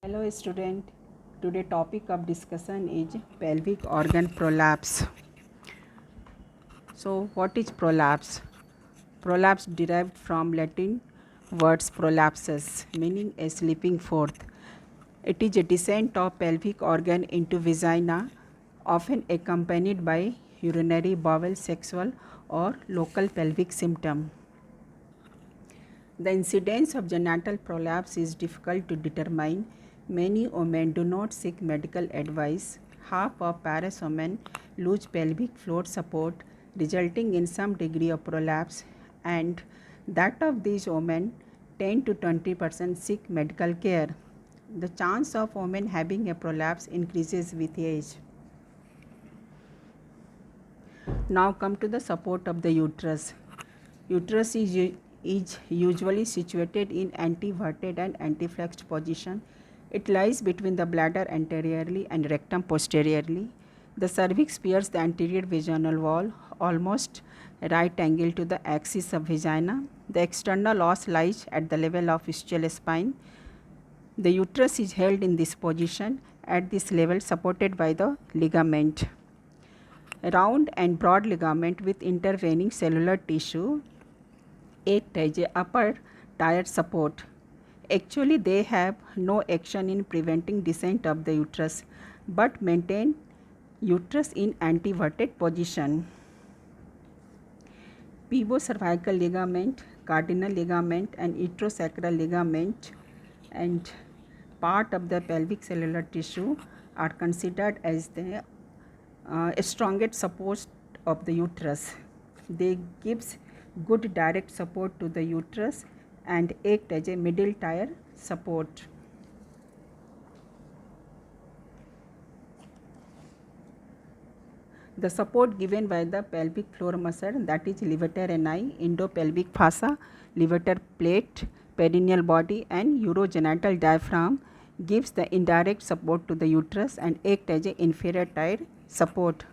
Hello student. Today topic of discussion is pelvic organ prolapse. So what is prolapse? Prolapse derived from Latin words prolapsus meaning a slipping forth. It is a descent of pelvic organ into vagina, often accompanied by urinary, bowel, sexual or local pelvic symptom. The incidence of genital prolapse is difficult to determine. Many women do not seek medical advice. Half of Paris women lose pelvic floor support, resulting in some degree of prolapse, and that of these women, 10 to 20% seek medical care. The chance of women having a prolapse increases with age. Now come to the support of the uterus. Uterus is usually situated in anteverted and anteflexed position. It lies between the bladder anteriorly and rectum posteriorly. The cervix pierces the anterior vaginal wall, almost right angle to the axis of vagina. The external os lies at the level of ischial spine. The uterus is held in this position at this level, supported by the ligament. Round and broad ligament with intervening cellular tissue act as a upper tier support. Actually, they have no action in preventing descent of the uterus, but maintain uterus in anteverted position. Pivocervical ligament, cardinal ligament and uterosacral ligament and part of the pelvic cellular tissue are considered as the strongest support of the uterus. They gives good direct support to the uterus and act as a middle tier support. The support given by the pelvic floor muscle, that is levator ani, endopelvic fossa, levator plate, perineal body and urogenital diaphragm, gives the indirect support to the uterus and act as a inferior tier support.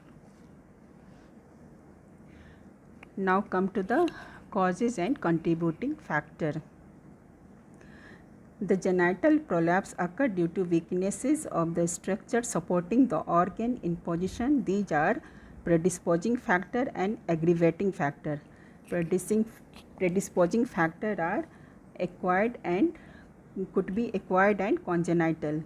Now come to the causes and contributing factor. The genital prolapse occur due to weaknesses of the structure supporting the organ in position. These are predisposing factor and aggravating factor. Predisposing factor are acquired and could be acquired and congenital.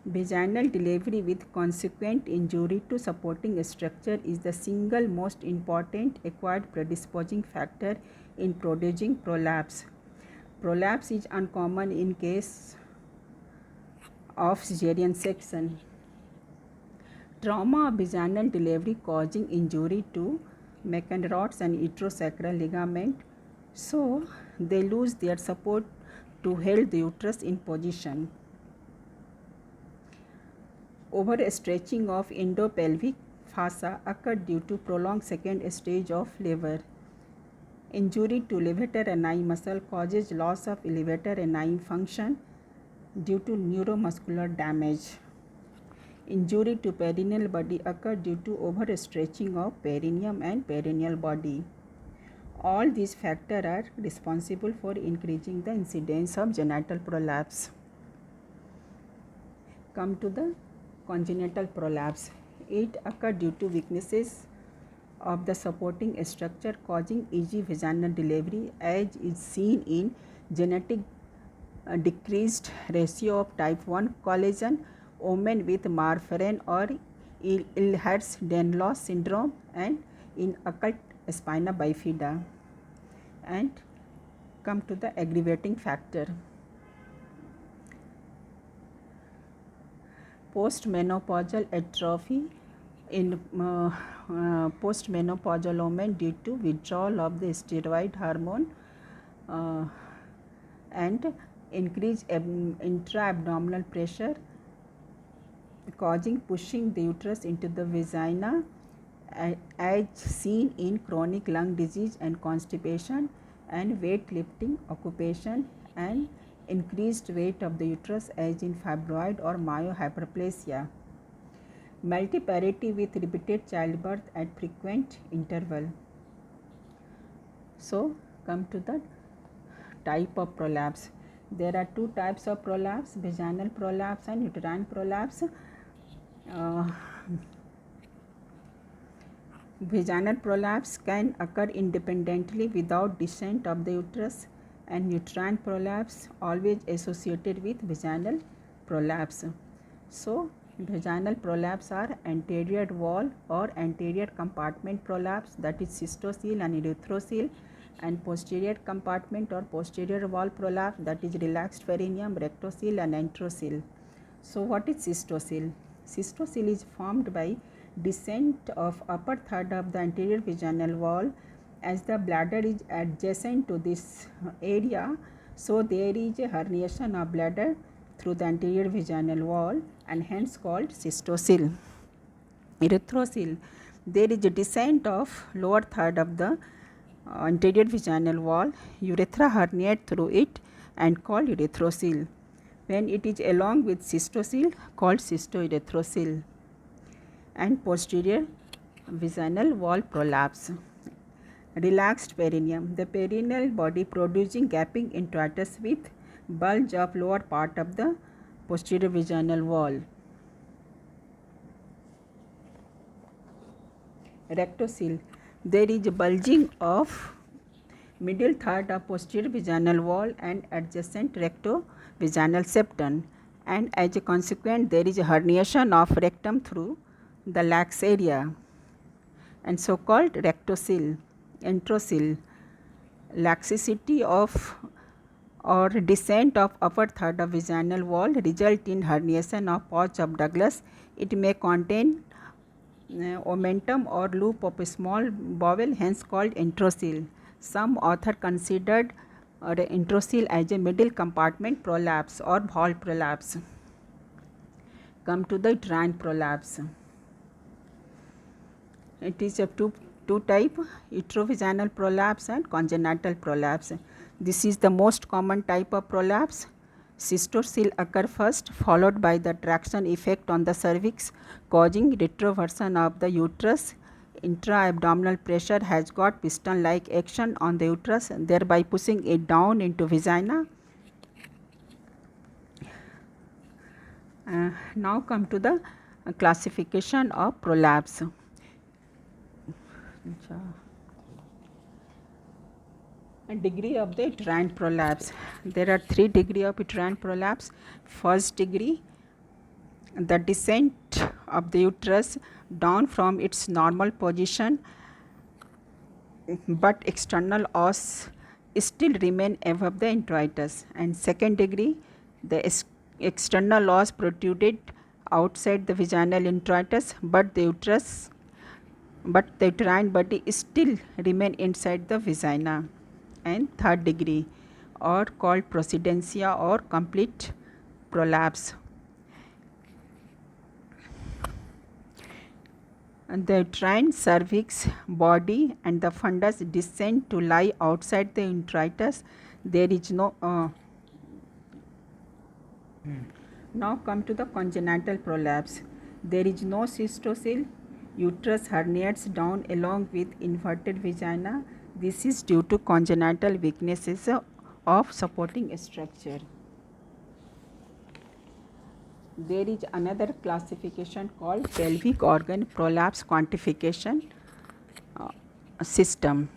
Vaginal delivery with consequent injury to supporting structure is the single most important acquired predisposing factor in producing prolapse. Prolapse is uncommon in case of cesarean section. Trauma of vaginal delivery causing injury to Meckenrods and uterosacral ligament, so they lose their support to hold the uterus in position. Overstretching of endopelvic fossa occurred due to prolonged second stage of labor. Injury to levator ani muscle causes loss of levator ani function due to neuromuscular damage. Injury to perineal body occurred due to overstretching of perineum and perineal body. All these factors are responsible for increasing the incidence of genital prolapse. Come to the congenital prolapse. It occurs due to weaknesses of the supporting structure causing easy vaginal delivery, as is seen in genetic decreased ratio of type 1 collagen, women with Marfan or Ehlers-Danlos syndrome, and in occult spina bifida. And come to the aggravating factor. Postmenopausal atrophy in postmenopausal women due to withdrawal of the steroid hormone and increased intra-abdominal pressure causing pushing the uterus into the vagina, as seen in chronic lung disease and constipation and weightlifting occupation, and increased weight of the uterus as in fibroid or myohyperplasia. Multiparity with repeated childbirth at frequent interval. So come to the type of prolapse. There are two types of prolapse: vaginal prolapse and uterine prolapse. Vaginal prolapse can occur independently without descent of the uterus, and uterine prolapse always associated with vaginal prolapse. So, vaginal prolapse are anterior wall or anterior compartment prolapse, that is cystocele and erythrocele, and posterior compartment or posterior wall prolapse, that is relaxed perineum, rectocele and antrocele. So, what is cystocele? Cystocele is formed by descent of upper third of the anterior vaginal wall. As the bladder is adjacent to this area, so there is a herniation of bladder through the anterior vaginal wall and hence called cystocele. Erythrocele, there is a descent of lower third of the anterior vaginal wall, urethra herniate through it and called erythrocele. When it is along with cystocele, called cystoerythrocele. And posterior vaginal wall prolapse. Relaxed perineum, the perineal body producing gaping introitus with bulge of lower part of the posterior vaginal wall. Rectocele, there is bulging of middle third of posterior vaginal wall and adjacent recto-vaginal septum, and as a consequence there is a herniation of rectum through the lax area, and so called rectocele. Antrocele, laxity of or descent of upper third of vaginal wall result in herniation of pouch of Douglas. It may contain omentum or loop of a small bowel, hence called antrocele. Some author considered antrocele as a middle compartment prolapse or bowel prolapse. Come to the uterine prolapse. It is of two type: uterovaginal prolapse and congenital prolapse. This is the most common type of prolapse. Cystocele occur first, followed by the traction effect on the cervix, causing retroversion of the uterus. Intra-abdominal pressure has got piston-like action on the uterus, thereby pushing it down into vagina. Now come to the classification of prolapse. Degree of the uterine prolapse. There are 3 degrees of uterine prolapse. First degree, the descent of the uterus down from its normal position, but external os still remain above the introitus. And second degree, the external os protruded outside the vaginal introitus, but the uterine body still remain inside the vagina. And third degree, or called procedencia or complete prolapse. And the uterine cervix, body and the fundus descend to lie outside the introitus. There is no Now come to the congenital prolapse. There is no cystocele. Uterus herniates down along with inverted vagina. This is due to congenital weaknesses of supporting structure. There is another classification called pelvic organ prolapse quantification system.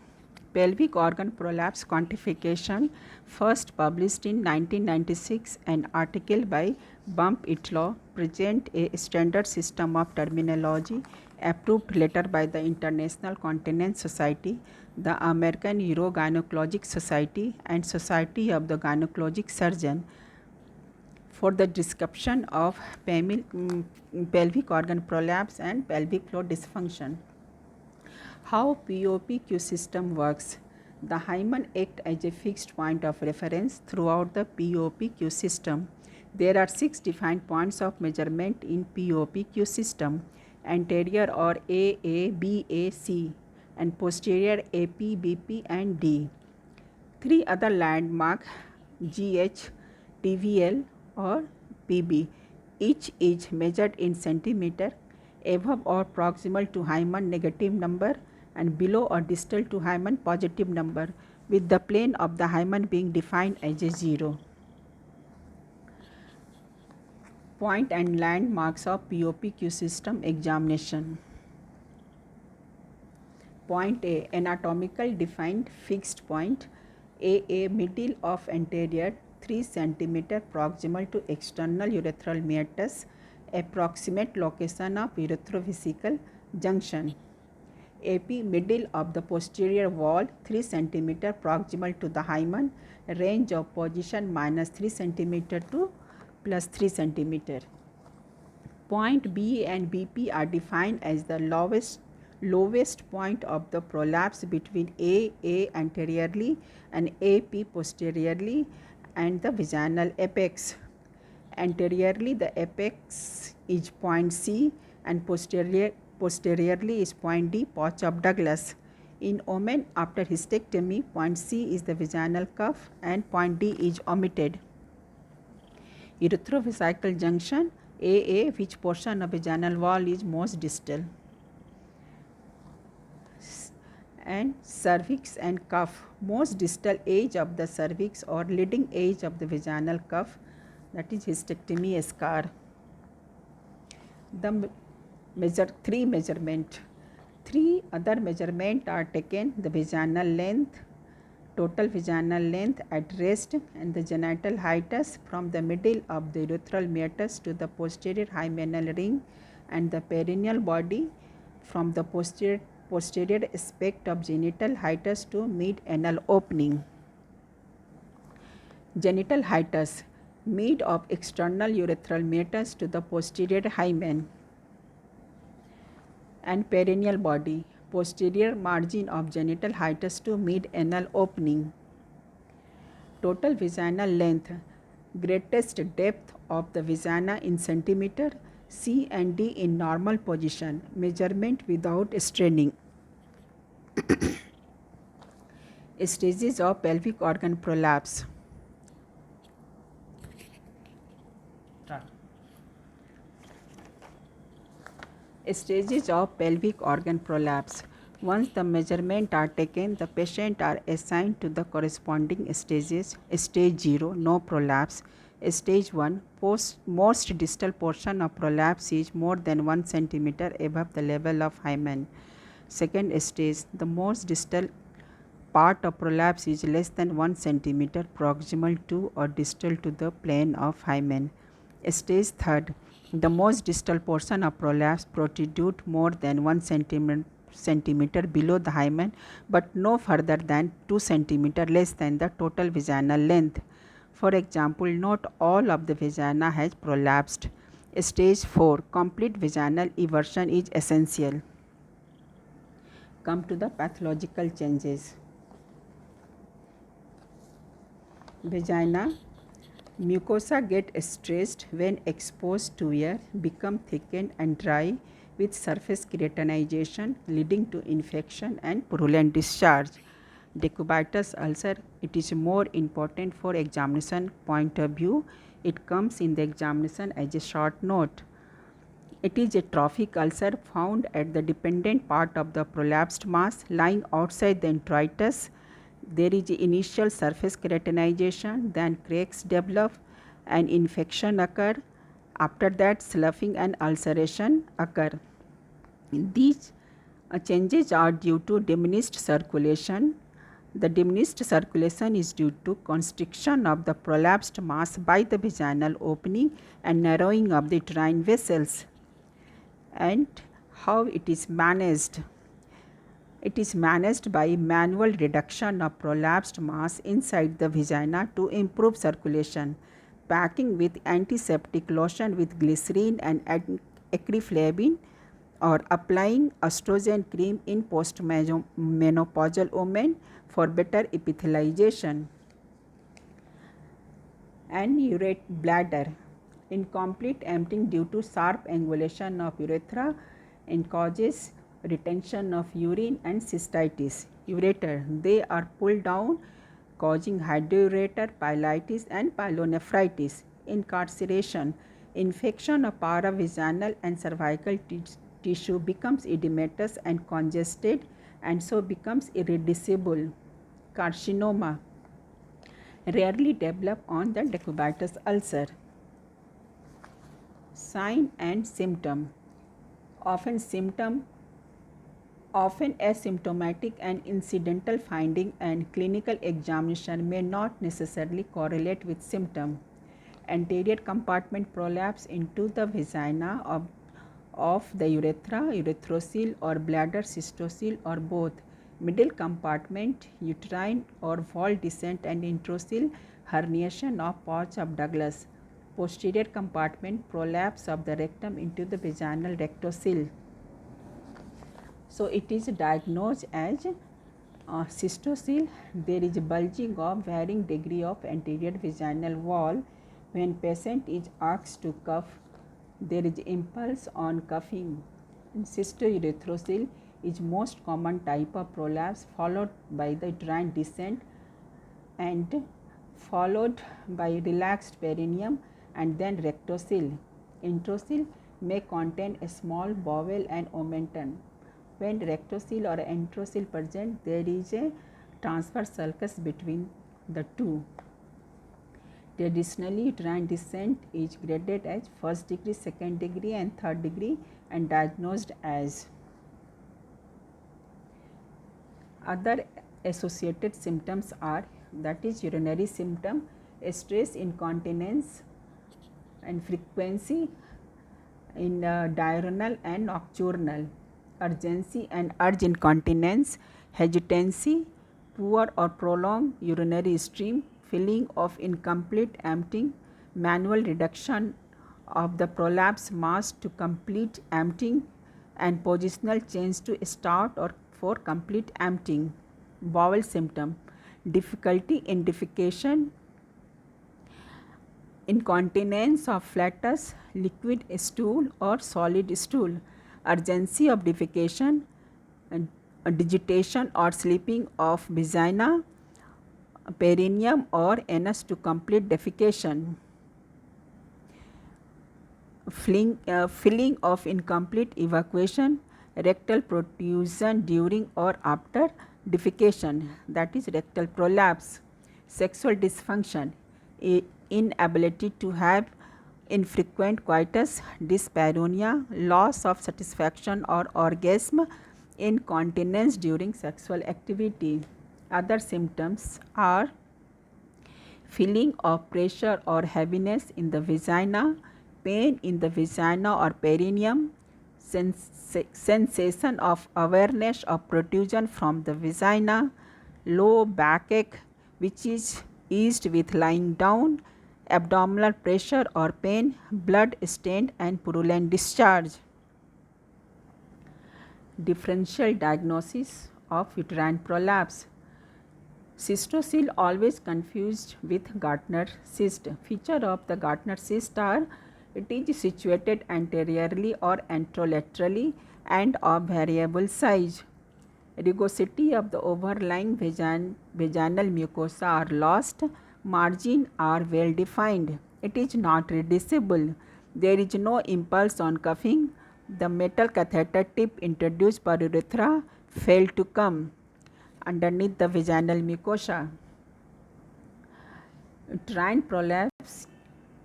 Pelvic organ prolapse quantification, first published in 1996, an article by Bump et al., present a standard system of terminology approved later by the International Continence Society, the American Urogynecologic Society and Society of the Gynecologic Surgeon for the description of pelvic organ prolapse and pelvic floor dysfunction. How POPQ system works. The hymen acts as a fixed point of reference throughout the POPQ system. There are 6 defined points of measurement in POPQ system: anterior or AA, BA, C, and posterior AP, BP, and D. 3 other landmark GH, TVL, or PB. Each is measured in centimeter, above or proximal to hymen negative number and below or distal to hymen positive number, with the plane of the hymen being defined as a 0. Point and landmarks of POPQ system examination. Point A, anatomical defined fixed point. A, middle of anterior 3 cm proximal to external urethral meatus, approximate location of urethrovesical junction. AP, middle of the posterior wall 3 cm proximal to the hymen, range of position -3 cm to +3 cm. Point B and BP are defined as the lowest point of the prolapse between A anteriorly and AP posteriorly and the vaginal apex. Anteriorly, the apex is point C and posteriorly is point D, pouch of Douglas. In women after hysterectomy, point C is the vaginal cuff and point D is omitted. Urethrovesical junction, AA, which portion of vaginal wall is most distal. And cervix and cuff, most distal edge of the cervix or leading edge of the vaginal cuff, that is hysterectomy scar. The three other measurements are taken: the vaginal length, total vaginal length at rest, and the genital hiatus from the middle of the urethral meatus to the posterior hymenal ring, and the perineal body from the posterior aspect of genital hiatus to mid-anal opening. Genital hiatus, mid of external urethral meatus to the posterior hymen. And perineal body, posterior margin of genital hiatus to mid-anal opening. Total vaginal length, greatest depth of the vagina in centimeter, C and D in normal position, measurement without straining. Stages of pelvic organ prolapse. Stages of pelvic organ prolapse. Once the measurements are taken, the patient are assigned to the corresponding stages. Stage 0, no prolapse. Stage 1, most distal portion of prolapse is more than 1 cm above the level of hymen. Second stage, the most distal part of prolapse is less than 1 cm proximal to or distal to the plane of hymen. Stage 3, the most distal portion of prolapse protrude more than 1 centimeter below the hymen, but no further than 2 cm less than the total vaginal length. For example, not all of the vagina has prolapsed. Stage 4, complete vaginal eversion is essential. Come to the pathological changes. Vagina mucosa get stressed when exposed to air, become thickened and dry with surface keratinization leading to infection and purulent discharge. Decubitus ulcer, it is more important for examination point of view. It comes in the examination as a short note. It is a trophic ulcer found at the dependent part of the prolapsed mass lying outside the introitus. There is initial surface keratinization, then cracks develop and infection occur. After that, sloughing and ulceration occur. These changes are due to diminished circulation. The diminished circulation is due to constriction of the prolapsed mass by the vaginal opening and narrowing of the uterine vessels. And how it is managed? It is managed by manual reduction of prolapsed mass inside the vagina to improve circulation, packing with antiseptic lotion with glycerine and acrylflavin, or applying estrogen cream in postmenopausal women for better epithelialization. And bladder, incomplete emptying due to sharp angulation of urethra and causes retention of urine and cystitis. Ureter, they are pulled down causing hydroureter, pyelitis and pyelonephritis. Incarceration, infection of paravaginal and cervical tissue becomes edematous and congested and so becomes irreducible. Carcinoma, rarely develop on the decubitus ulcer. Sign and symptom. Often asymptomatic and incidental finding and clinical examination may not necessarily correlate with symptom. Anterior compartment prolapse into the vagina of the urethra, urethrocoel or bladder cystocoel or both. Middle compartment uterine or wall descent and intracoel herniation of pouch of Douglas. Posterior compartment prolapse of the rectum into the vaginal rectocoel. So it is diagnosed as cystocoel. There is bulging of varying degree of anterior vaginal wall. When patient is asked to cough, there is impulse on coughing. Cystourethrocoel is most common type of prolapse, followed by the uterine descent and followed by relaxed perineum and then rectocoel. Intracoel may contain a small bowel and omentum. When rectocoel or intracoel present, there is a transverse sulcus between the two. Traditionally, uterine descent is graded as first degree, second degree and third degree and diagnosed as. Other associated symptoms are, that is urinary symptom, stress, incontinence and frequency in diurnal and nocturnal, urgency and urge incontinence, hesitancy, poor or prolonged urinary stream, feeling of incomplete emptying, manual reduction of the prolapse mass to complete emptying and positional change to start or for complete emptying. Bowel symptom, difficulty in defecation, incontinence of flatus, liquid stool or solid stool, urgency of defecation, digitation or sleeping of vagina, perineum or anus to complete defecation, feeling of incomplete evacuation, rectal protrusion during or after defecation, that is rectal prolapse, sexual dysfunction, inability to have infrequent coitus, dyspareunia, loss of satisfaction or orgasm, incontinence during sexual activity. Other symptoms are feeling of pressure or heaviness in the vagina, pain in the vagina or perineum, sensation of awareness of protrusion from the vagina, low backache which is eased with lying down, abdominal pressure or pain, blood stained and purulent discharge. Differential diagnosis of uterine prolapse. Cystocoel always confused with Gartner cyst. Feature of the Gartner cyst are, it is situated anteriorly or anterolaterally and of variable size. Rugosity of the overlying vaginal mucosa are lost. Margin are well defined. It is not reducible. There is no impulse on coughing. The metal catheter tip introduced per urethra failed to come underneath the vaginal mucosa. Uterine prolapse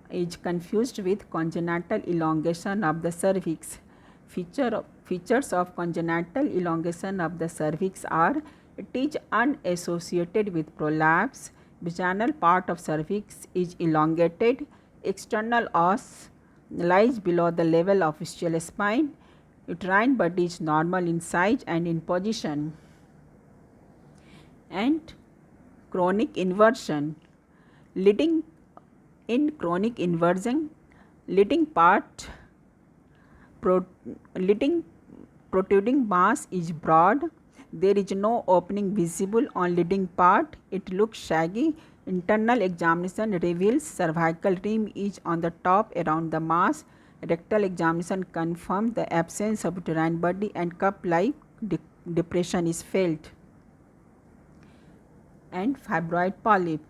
is confused with congenital elongation of the cervix. Features of congenital elongation of the cervix are, it is unassociated with prolapse, vaginal part of cervix is elongated, external os lies below the level of ischial spine, uterine body is normal in size and in position. And chronic inversion. Leading in chronic inversion, leading protruding mass is broad. There is no opening visible on leading part. It looks shaggy. Internal examination reveals cervical rim is on the top around the mass. Rectal examination confirms the absence of uterine body and cup-like depression is felt. And fibroid polyp.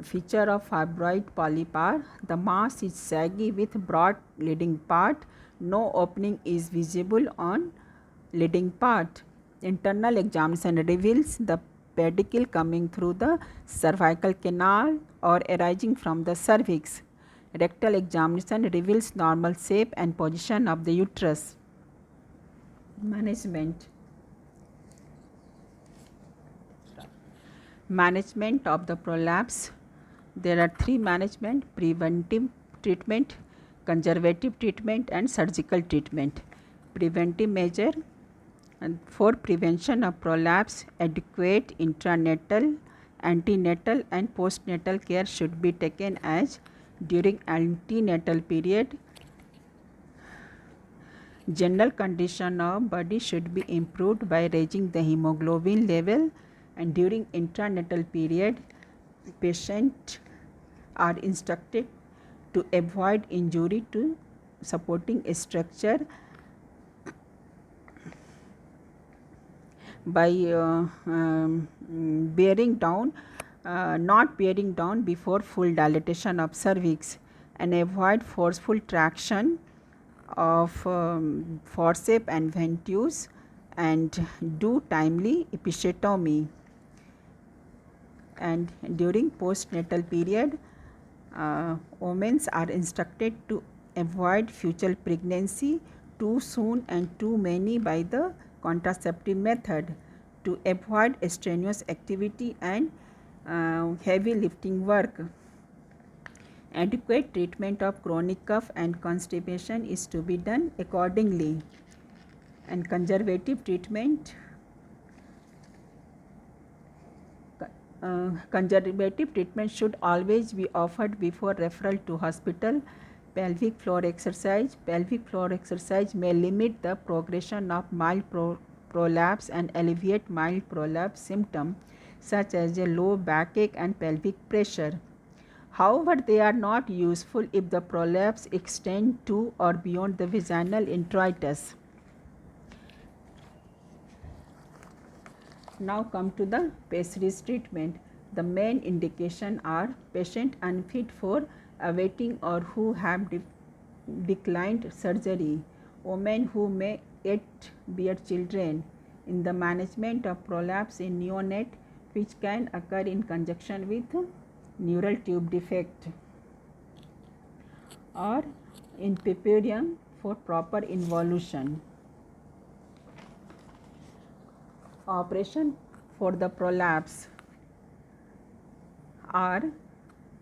Feature of fibroid polyp are, the mass is saggy with broad leading part. No opening is visible on leading part. Internal examination reveals the pedicle coming through the cervical canal or arising from the cervix. Rectal examination reveals normal shape and position of the uterus. Management. Management of the prolapse. There are three management: preventive treatment, conservative treatment and surgical treatment. Preventive measure, and for prevention of prolapse, adequate intranatal, antenatal and postnatal care should be taken as during antenatal period. General condition of body should be improved by raising the hemoglobin level, and during intranatal period, patients are instructed to avoid injury to supporting structure by bearing down, not bearing down before full dilatation of cervix, and avoid forceful traction of forceps and ventouse, and do timely episiotomy. And during postnatal period, women are instructed to avoid future pregnancy too soon and too many by the contraceptive method, to avoid strenuous activity and heavy lifting work. Adequate treatment of chronic cough and constipation is to be done accordingly. And conservative treatment, conservative treatment should always be offered before referral to hospital. Pelvic floor exercise. Pelvic floor exercise may limit the progression of mild prolapse and alleviate mild prolapse symptoms such as a low backache and pelvic pressure. However, they are not useful if the prolapse extends to or beyond the vaginal introitus. Now come to the pessaries treatment. The main indication are patient unfit for awaiting or who have declined surgery, women who may yet bear children. In the management of prolapse in neonate, which can occur in conjunction with neural tube defect, or in purpurium for proper involution. Operation for the prolapse are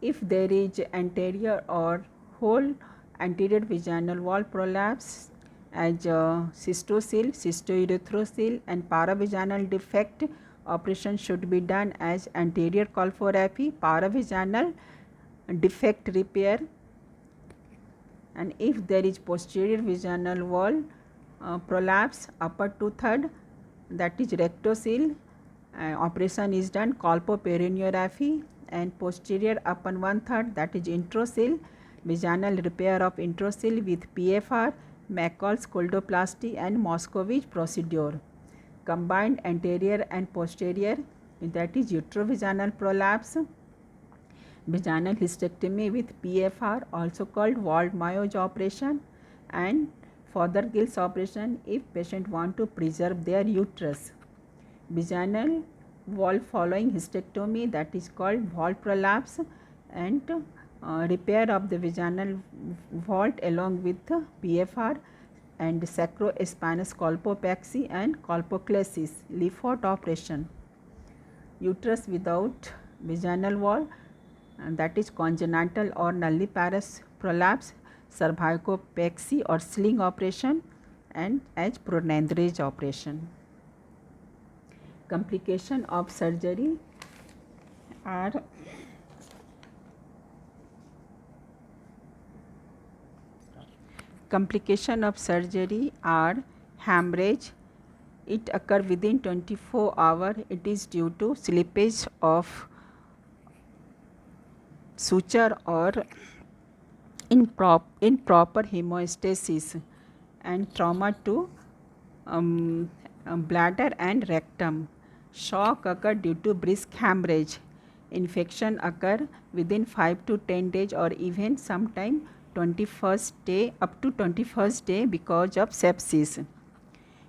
if there is anterior or whole anterior vaginal wall prolapse as cystocele, cystourethrosil and paravaginal defect, operation should be done as anterior colporrhaphy, paravaginal defect repair. And if there is posterior vaginal wall prolapse upper 2/3, that is rectocele, operation is done colpoperineorrhaphy, and posterior upper 1/3, that is introcele, vaginal repair of introcele with PFR, McCall's coldoplasty and Moscovich procedure. Combined anterior and posterior, that is uterovaginal prolapse, vaginal hysterectomy with PFR, also called Wald-Mayoz operation, and further Gill's operation if patient want to preserve their uterus. Vaginal wall following hysterectomy, that is called vault prolapse, and repair of the vaginal vault along with PFR, and sacrospinous colpopaxy and colpoclasis, Lefort operation. Uterus without vaginal wall, and that is congenital or nulliparous prolapse, cervicopexy or sling operation, and as Pronendrage operation. Complication of surgery are hemorrhage. It occurs within 24 hours. It is due to slippage of suture or improper hemostasis, and trauma to bladder and rectum. Shock occur due to brisk hemorrhage. Infection occur within 5 to 10 days or even sometime 21st day up to 21st day because of sepsis.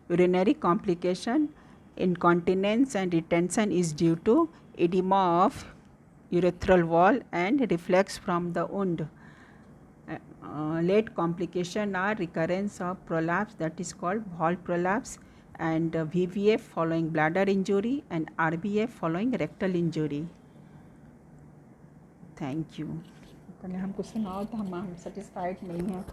Urinary complication, incontinence and retention is due to edema of urethral wall and reflex from the wound. late complication are recurrence of prolapse, that is called valve prolapse, and VVF following bladder injury, and RBF following rectal injury. Thank you. तने हमको सुनाओ तो हम satisfied नहीं हैं.